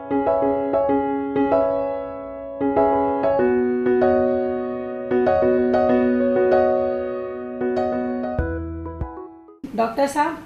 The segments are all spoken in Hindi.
डॉक्टर साहब,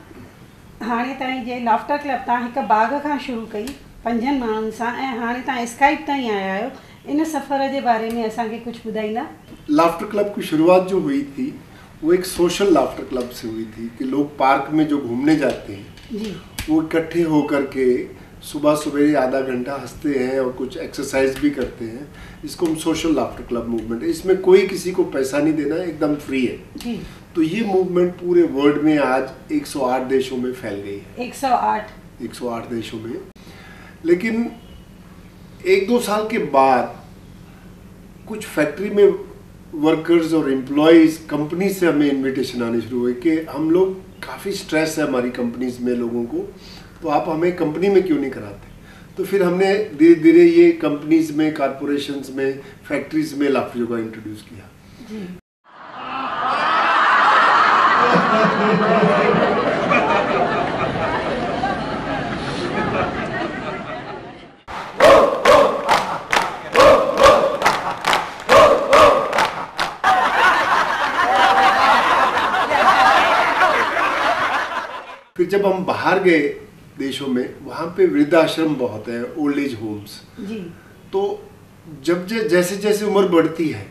हाणे ताईं जे लाफ्टर क्लब तव्हां हिकु बाग़ खां शुरू कई 5 माण्हुनि सां ऐं हाणे तव्हां स्काइप ताईं आया आहियो, इन सफ़र जे बारे में असांखे कुछ ॿुधाईंदा? लाफ्टर क्लब की शुरुआत जो हुई थी वो एक सोशल लाफ्टर क्लब से हुई थी कि लोग पार्क में जो घूमने जाते हैं जी, वो इकट्ठे होकर के सुबह सवेरे आधा घंटा हंसते हैं और कुछ एक्सरसाइज भी करते हैं। इसको हम सोशल लाफ्टर क्लब मूवमेंट है। इसमें कोई किसी को पैसा नहीं देना है, एकदम फ्री है जी। तो ये मूवमेंट पूरे वर्ल्ड में आज 108 देशों में फैल गई है। 108 देशों में। लेकिन 1-2 साल के बाद कुछ फैक्ट्री में वर्कर्स और एम्प्लॉयज़ कंपनी से हमें इनविटेशन आने शुरू हुए कि हम लोग काफ़ी स्ट्रेस है हमारी कंपनीज में लोगों को, तो आप हमें कंपनी में क्यों नहीं कराते। तो फिर हमने धीरे धीरे ये कंपनीज में, कॉरपोरेशंस में, फैक्ट्रीज में लाफ्टर योगा इंट्रोड्यूस किया जी। फिर जब हम बाहर गए देशों में, वहाँ पे वृद्धाश्रम बहुत है, ओल्ड एज होम्स जी। तो जब जैसे जैसे उम्र बढ़ती है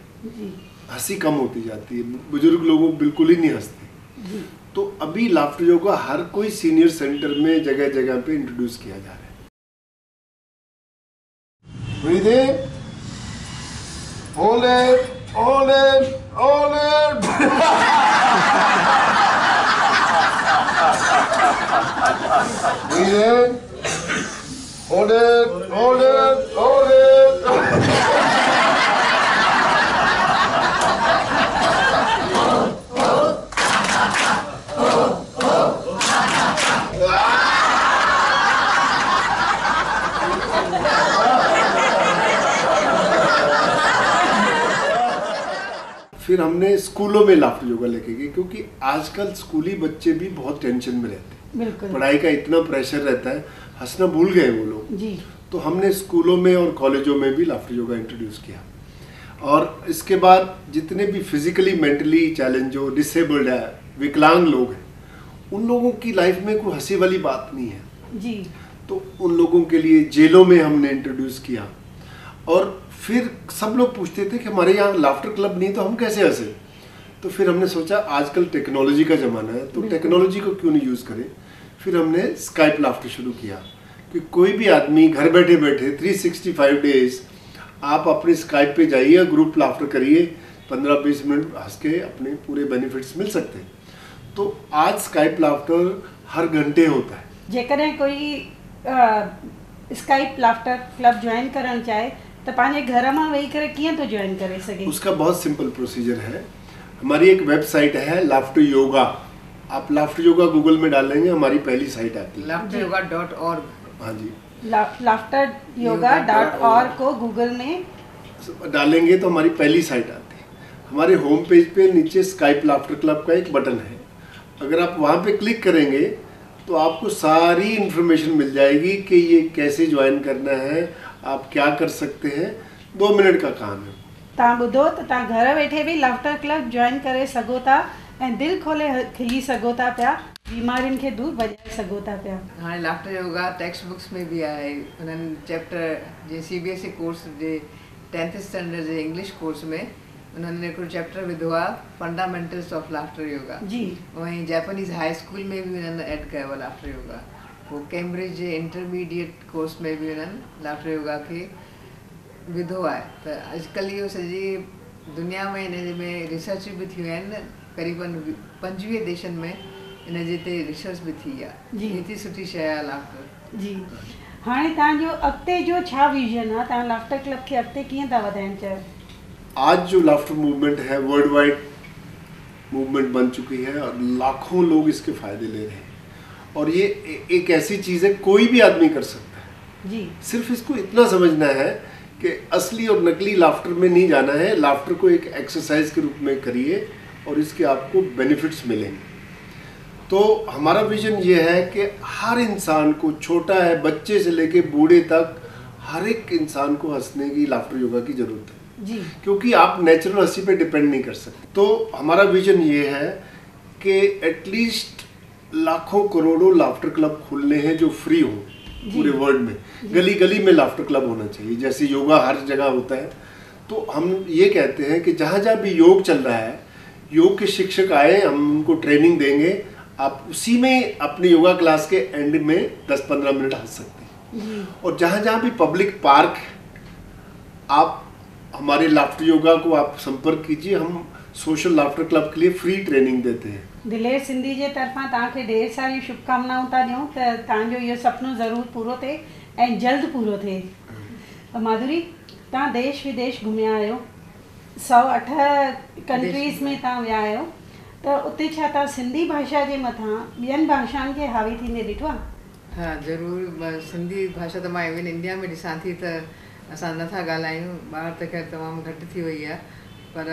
हंसी कम होती जाती है, बुजुर्ग लोगों बिल्कुल ही नहीं हंसते जी। तो अभी लाफ्टर योगा हर कोई सीनियर सेंटर में जगह जगह पे इंट्रोड्यूस किया जा रहा है। Breathe in, hold it, hold it, hold it. Breathe in, hold it, hold it, hold it. फिर हमने स्कूलों में लाफ्टर योगा लेके गए, क्योंकि आजकल स्कूली बच्चे भी बहुत टेंशन में रहते हैं, पढ़ाई का इतना प्रेशर रहता है, हंसना भूल गए वो लोग जी। तो हमने स्कूलों में और कॉलेजों में भी लाफ्टर योगा इंट्रोड्यूस किया। और इसके बाद जितने भी फिजिकली मेंटली चैलेंज जो डिसेबल्ड है, विकलांग लोग हैं, उन लोगों की लाइफ में कोई हंसी वाली बात नहीं है जी। तो उन लोगों के लिए जेलों में हमने इंट्रोड्यूस किया। और फिर सब लोग पूछते थे कि हमारे यहाँ लाफ्टर क्लब नहीं तो हम कैसे हंसे। तो फिर हमने सोचा आजकल टेक्नोलॉजी का ज़माना है, तो टेक्नोलॉजी को क्यों नहीं यूज़ करें। फिर हमने स्काइप लाफ्टर शुरू किया कि कोई भी आदमी घर बैठे बैठे 365 डेज आप अपने स्काइप पे जाइए, ग्रुप लाफ्टर करिए, 15-20 मिनट हंस के अपने पूरे बेनिफिट्स मिल सकते हैं। तो आज स्काइप लाफ्टर हर घंटे होता है। जेकॾहिं कोई स्काइप लाफ्टर क्लब ज्वाइन करण चाहे तो पाने घर में वही करे किए तो ज्वाइन करे सके? उसका बहुत सिंपल प्रोसीजर है। हमारी एक वेबसाइट है लाफ्टर योगा। आप लाफ्टर योगा गूगल में डालेंगे, हमारी पहली साइट आती है laughteryoga.org। हाँ जी, laughteryoga.org को गूगल में डालेंगे तो हमारी पहली साइट आती है। हमारे होम पेज पे नीचे स्काइप लाफ्टर क्लब का एक बटन है, अगर आप वहाँ पे क्लिक करेंगे तो आपको सारी इन्फॉर्मेशन मिल जाएगी कि ये कैसे ज्वाइन करना है, आप क्या कर सकते हैं। 2 मिनट का काम है। तव्हां ॿुधो त तव्हां घर वेठे भी लाफ्टर क्लब ज्वाइन करे सघो था ऐं दिल खोले खिली सघो था पिया, बीमारियुनि खे दूर भॼाए सघो था पिया। हाणे लाफ्टर योगा टेक्स्ट बुक्स में भी आहे, उन्हनि चैप्टर जे CBSE कोर्स जे 10th स्टैंडर्ड जे इंग्लिश कोर्स में उन्होंने हिकिड़ो चैप्टर विधो आहे फंडामेंटल्स ऑफ लाफ्टर योगा जी। वहीं जैपनीज़ हाई स्कूल में भी उन्होंने ऐड कयो आहे लाफ्टर योगा। वो कैम्ब्रिज जे इंटरमीडिएट कोर्स में भी उन्होंने लाफ्टर योगा के विधो आहे। त अॼुकल्ह इहो सॼी दुनिया में इन में रिसर्च भी थी विया आहिनि, क़रीबन 25 देशनि में इन जे ते रिसर्च भी थी आहे। एतिरी सुठी शइ आहे लाफ्टर जी। हाणे तव्हांजो अॻिते जो छा विजन आहे, तव्हां लाफ्टर क्लब खे अॻिते कीअं था वधाइण चाहियो? आज जो लाफ्टर मूवमेंट है वर्ल्ड वाइड मूवमेंट बन चुकी है और लाखों लोग इसके फायदे ले रहे हैं। और ये एक ऐसी चीज़ है कोई भी आदमी कर सकता है जी। सिर्फ इसको इतना समझना है कि असली और नकली लाफ्टर में नहीं जाना है, लाफ्टर को एक एक्सरसाइज के रूप में करिए और इसके आपको बेनिफिट्स मिलेंगे। तो हमारा विजन ये है कि हर इंसान को, छोटा है बच्चे से लेके बूढ़े तक, हर एक इंसान को हंसने की लाफ्टर योगा की जरूरत है जी, क्योंकि आप नेचुरल हंसी पे डिपेंड नहीं कर सकते। तो हमारा विजन ये है कि एटलीस्ट लाखों करोड़ों लाफ्टर क्लब खुलने हैं जो फ्री हो पूरे वर्ल्ड में। गली गली में लाफ्टर क्लब होना चाहिए, जैसे योगा हर जगह होता है। तो हम ये कहते हैं कि जहाँ जहाँ भी योग चल रहा है, योग के शिक्षक आए, हम उनको ट्रेनिंग देंगे, आप उसी में अपनी योगा क्लास के एंड में 10-15 मिनट हंस सकते हैं। और जहाँ जहाँ भी पब्लिक पार्क, आप हमारे लाफ्टर योगा को आप संपर्क कीजिए, हम सोशल लाफ्टर क्लब के लिए फ्री ट्रेनिंग देते हैं। दिलेर सिंधी जे तरफां तव्हांखे ढेर सारी शुभकामनाऊं था ॾियूं त तव्हांजो इहो सुपिनो ज़रूरु पूरो थिए ऐं जल्द पूरो थिए। माधुरी, तव्हां देश विदेश घुमिया आहियो, 108 कंट्रीज़ में तव्हां विया आहियो, त उते छा तव्हां सिंधी भाषा जे मथां ॿियनि भाषाउनि खे हावी थींदे ॾिठो आहे? हाँ ज़रूरु, सिंधी भाषा त मां इवन इंडिया में ॾिसां थी त असां नथा ॻाल्हायूं, ॿाहिरि त ख़ैर तमामु घटि थी वई आहे, पर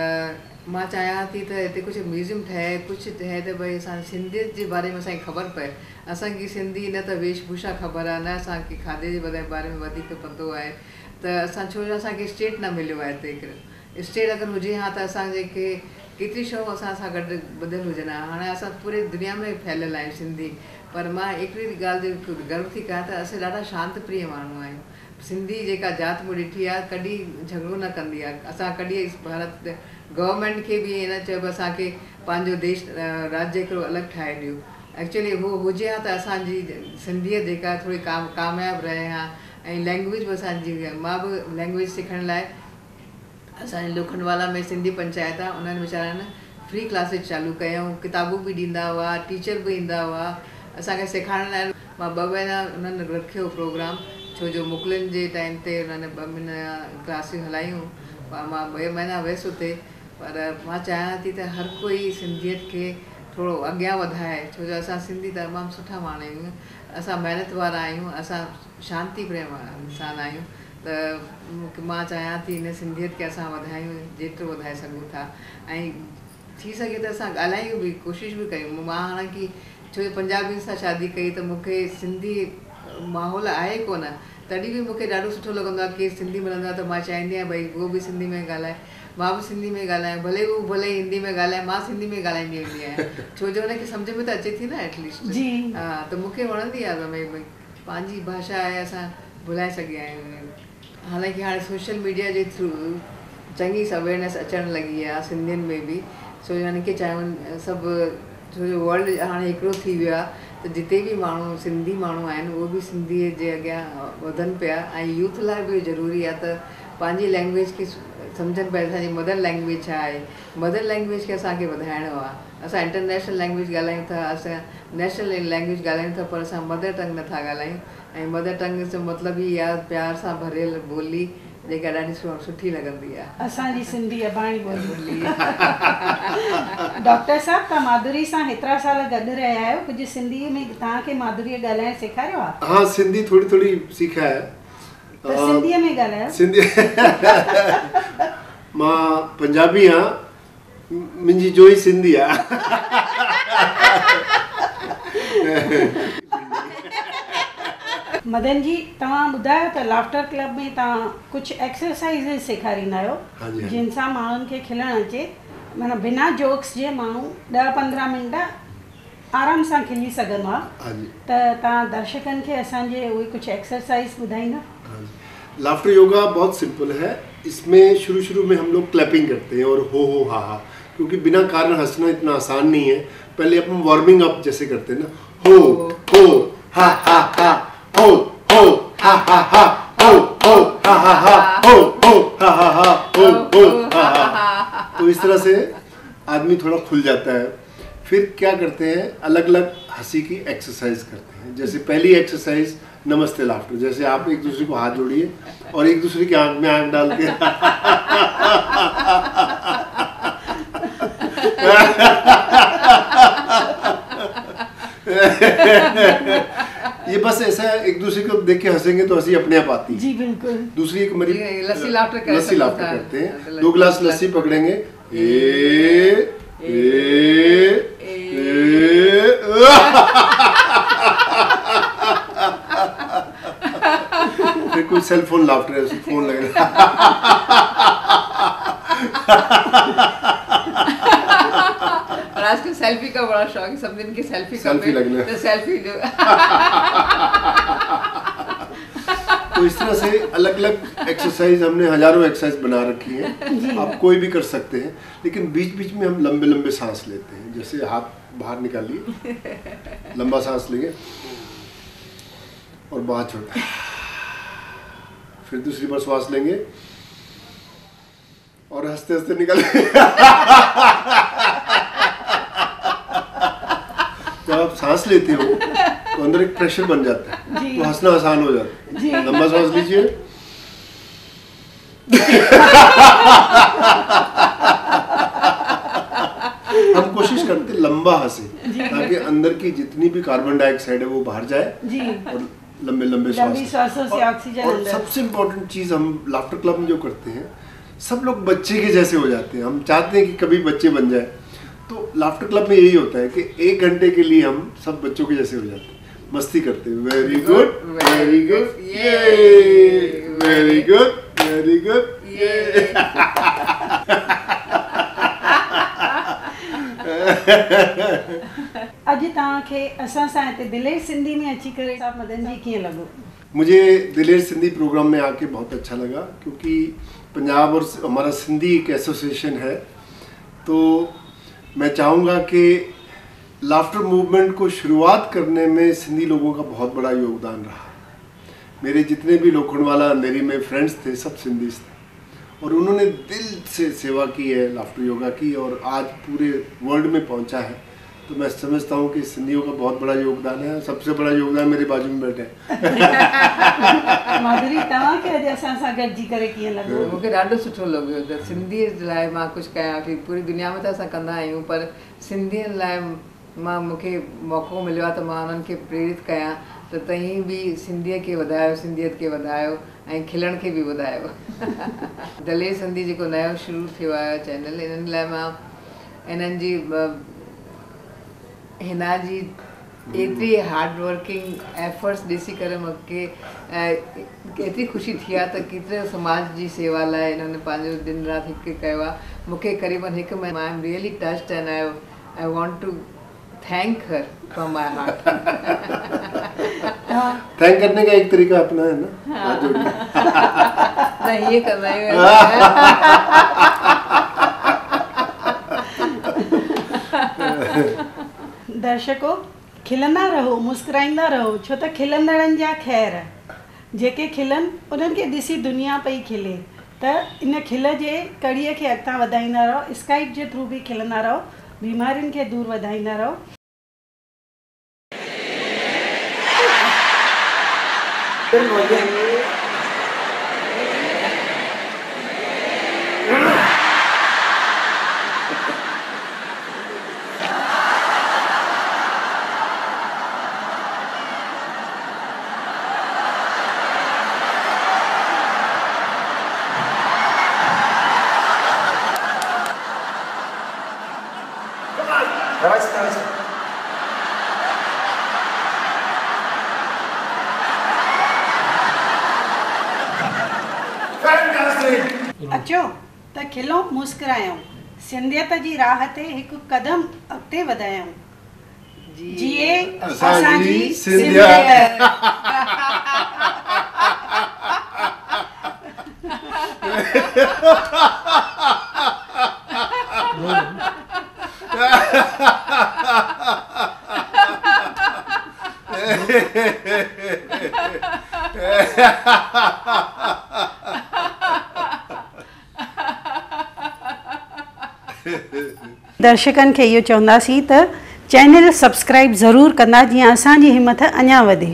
मां चाहियां थी त हिते कुझु म्यूज़ियम ठहे, कुझु ठहे त भई असां सिंधियत जे बारे में असांखे ख़बर पए। असांखे सिंधी न त वेशभूषा ख़बर आहे, न असांखे खाधे जे बारे में वधीक पतो आहे, त असां छो जो असांखे स्टेट न मिलियो आहे हिते हिकिड़ो। स्टेट अगरि हुजे हा त असां जेके केतिरी शयूं असां सां गॾु ॿधियल हुजनि हा। हाणे असां पूरे दुनिया में फैलियल आहियूं सिंधी, पर मां हिकिड़ी ॻाल्हि जो गर्व थी कयां त असां ॾाढा शांति प्रिय माण्हू आहियूं। सिंधी जेका जात मूं ॾिठी आहे कॾहिं झगड़ो न कंदी आहे। असां कॾहिं भारत गवर्नमेंट खे बि ईअं न चइबो असांखे पंहिंजो देश राज्य हिकिड़ो अलॻि ठाहे ॾियो। एक्चुअली उहो हुजे हा त असांजी सिंधियत जेका थोरी कामयाबु रहे हा, ऐं लैंग्वेज बि असांजी, मां बि लैंग्वेज सिखण लाइ असांजे लोखंडवाला में सिंधी पंचायत आहे, उन्हनि वीचारनि फ्री क्लासिस चालू कयूं, किताबूं बि ॾींदा हुआ, टीचर बि ईंदा हुआ असांखे सेखारण लाइ। मां 2 महीना उन्हनि रखियो प्रोग्राम, छो जो मोकलुनि जे टाइम ते उन्हनि 2 महीना क्लासियूं हलायूं, मां 2 महीना वियसि उते। पर मां चाहियां थी त हर कोई सिंधियत खे थोरो अॻियां वधाए, छो जो असां सिंधी तमामु सुठा माण्हू आहियूं, असां महिनत वारा आहियूं, असां शांती प्रेम इंसान आहियूं। त मां चाहियां थी हिन सिंधियत खे असां वधायूं, जेतिरो वधाए सघूं था, ऐं थी सघे त असां ॻाल्हायूं बि, कोशिशि बि कयूं। मां हालांकि छो जो पंजाबियुनि सां शादी कई त मूंखे सिंधी माहौल आहे कोन, तॾहिं बि मूंखे ॾाढो सुठो लॻंदो आहे कि सिंधी मिलंदो आहे त मां चाहींदी आहियां भई उहो बि सिंधी में ॻाल्हाए, मां बि सिंधी में ॻाल्हायां, भले हिंदी में ॻाल्हाए, मां सिंधी में ॻाल्हाईंदी वेंदी आहियां, छो जो हुनखे सम्झ में त अचे थी न एटलीस्ट। हा, त मूंखे वणंदी आहे भई पंहिंजी भाषा आहे, असां भुलाए सघिया आहियूं। हालांकि हाणे सोशल मीडिया जे थ्रू चङी अवेयरनेस अचणु लॻी आहे सिंधियुनि में बि, छो जो हिनखे चाहिनि सभु, छो जो वर्ल्ड हाणे हिकिड़ो थी वियो आहे, त जिते बि माण्हू सिंधी माण्हू आहिनि उहे बि सिंधीअ जे अॻियां वधनि पिया। ऐं यूथ लाइ बि ज़रूरी आहे त पंहिंजी लैंग्वेज खे सम्झनि पिया, असांजी मदर लैंग्वेज छा आहे, मदर लैंग्वेज खे असांखे वधाइणो आहे। असां इंटरनेशनल लैंग्वेज ॻाल्हायूं था, असां नेशनल लैंग्वेज ॻाल्हायूं था, पर असां मदर टंग नथा ॻाल्हायूं। ऐं मदर टंग जो मतिलबु ई आहे प्यार सां भरियल ॿोली जेका ॾाढी सुठी लॻंदी आहे, असांजी सिंधी अबाणी ॿोली। डॉक्टर साहब, तव्हां माधुरी सां हेतिरा साल गॾु रहिया आहियो, कुझु सिंधीअ में तव्हांखे माधुरीअ ॻाल्हाइण सेखारियो आहे? हाँ, सिंधी थोड़ी थोड़ी सीखा है। त सिंधीअ में ॻाल्हायो? सिंधी मां पंजाबी हाँ, मुंहिंजी जोई सिंधी आहे। मदन जी, तव्हां ॿुधायो त लाफ्टर क्लब में तव्हां कुझु एक्सरसाइज़ सेखारींदा आहियो जिन सां माण्हुनि खे खिलण अचे, माना बिना जोक्स जे माण्हू 10-15 मिंट आराम सां खिली सघंदो आहे। त तव्हां दर्शकनि खे असांजे उहे कुझु एक्सरसाइज ॿुधाईंदा? लाफ्टर योगा बहुत सिंपल है। इसमें शुरू में हम लोग क्लैपिंग करते हैं और हो हा हा, क्योंकि बिना कारण हंसना इतना आसान नहीं है। पहले अपन वार्मिंग अप जैसे करते हैं ना, हो हा हा हा, हो हा हा हा, हो हा हा हा, हो हा हा हा, हो हा हा। तो इस तरह से आदमी थोड़ा खुल जाता है। फिर क्या करते हैं, अलग अलग हंसी की एक्सरसाइज करते हैं। जैसे पहली एक्सरसाइज नमस्ते लाफ्टर, जैसे आप एक दूसरे को हाथ जोड़िए और एक दूसरे की आंख में आंख डाल के ये बस ऐसा एक दूसरे को देख के हंसेंगे तो हंसी अपने आप आती है। जी बिल्कुल। दूसरी एक मरी लस्सी लाफ्टर करते हैं। 2 गिलास लस्सी पकड़ेंगे, फिर कोई सेल फोन लाफ्टर है, उसको फोन लगेगा। और आजकल सेल्फी का बड़ा शौक है, सब दिन की सेल्फी लगना, तो सेल्फी जो तो इस तरह से अलग अलग एक्सरसाइज हमने हजारों एक्सरसाइज बना रखी हैं, आप कोई भी कर सकते हैं। लेकिन बीच बीच में हम लंबे लंबे सांस लेते हैं, जैसे हाथ बाहर निकालिए, लंबा सांस लेंगे और बाहर छोड़, फिर दूसरी बार श्वास लेंगे और हंसते हंसते निकालेंगे। जब आप सांस लेते हो तो अंदर एक प्रेशर बन जाता है, तो हंसना आसान हो जाता है। लंबा सांस लीजिए, हम कोशिश करते हैं लंबा हंसे, ताकि अंदर की जितनी भी कार्बन डाइऑक्साइड है वो बाहर जाए और लंबे लंबे सांसों से ऑक्सीजन। और सबसे इम्पोर्टेंट चीज हम लाफ्टर क्लब में जो करते हैं, सब लोग बच्चे के जैसे हो जाते हैं। हम चाहते हैं कि कभी बच्चे बन जाए, तो लाफ्टर क्लब में यही होता है कि 1 घंटे के लिए हम सब बच्चों के जैसे हो जाते हैं, मस्ती करते हैं। वेरी गुड, वेरी गुड, ये वेरी गुड, वेरी गुड, ये। अॼु तव्हांखे असां सां हिते दिलेर सिंधी में अची करे मदन जी कीअं लॻो? मुझे दिलेर सिंधी प्रोग्राम में आके बहुत अच्छा लगा, क्योंकि पंजाब और हमारा सिंधी एक एसोसिएशन है, तो मैं चाहूँगा कि लाफ्टर मूवमेंट को शुरुआत करने में सिंधी लोगों का बहुत बड़ा योगदान रहा। मेरे जितने भी लोखंडवाला अंधेरी में फ्रेंड्स थे, सब सिंधी थे, और उन्होंने दिल से सेवा की है लाफ्टर योगा की, और आज पूरे वर्ल्ड में पहुंचा है। तो मैं समझता हूँ कि सिंधियों का बहुत बड़ा योगदान है। सबसे बड़ा योगदान मेरे बाजू में बैठे माधुरी, तव्हांखे अॼु असां सां गॾिजी करे कीअं लॻो? मूंखे ॾाढो सुठो लॻो त सिंधी लाइ मां कुझु कयां थी। पूरी दुनिया में त असां कंदा आहियूं, पर सिंधियुनि लाइ मूंखे मौक़ो मिलियो आहे त मां उन्हनि खे प्रेरित कयां त तव्हीं बि सिंधीअ खे वधायो, सिंधियत खे वधायो ऐं खिलण खे बि वधायो। दलेर सिंधी जेको नयो शुरू थियो आहे चैनल, इन्हनि लाइ मां इन्हनि जी हिन जी एतिरी हार्ड वर्किंग एफर्ट्स ॾिसी करे मूंखे एतिरी ख़ुशी थी आहे त केतिरे समाज जी सेवा लाइ इन्हनि पंहिंजो दिन राति हिकु कयो आहे। मूंखे क़रीबन 1 महीनो, I am really touched and I want to thank her from my heart. Thank करने का एक तरीका अपना है ना, हाथ जोड़ना। नहीं, ये करना ही दर्शकों, खिलंदा रहो, मुस्कुराईंदा रहो, छो त खिलंदड़नि जा ख़ैर, जेके खिलन उन्हनि खे ॾिसी दुनिया पई खिले। त इन खिल जे कड़ीअ खे अॻियां वधाईंदा रहो, स्काइप जे थ्रू बि खिलंदा रहो, बीमारियुनि खे दूर वधाईंदा रहो। अचो त खिलो, मुस्कुरायूं, सिंधियत जी राह ते हिकु क़दम अॻिते वधायूं। जिए असांजी सिंधियत। दर्शकनि खे इहो चवंदासीं त चैनल सब्सक्राइब ज़रूरु कंदा, जीअं असांजी हिमत अञा वधे।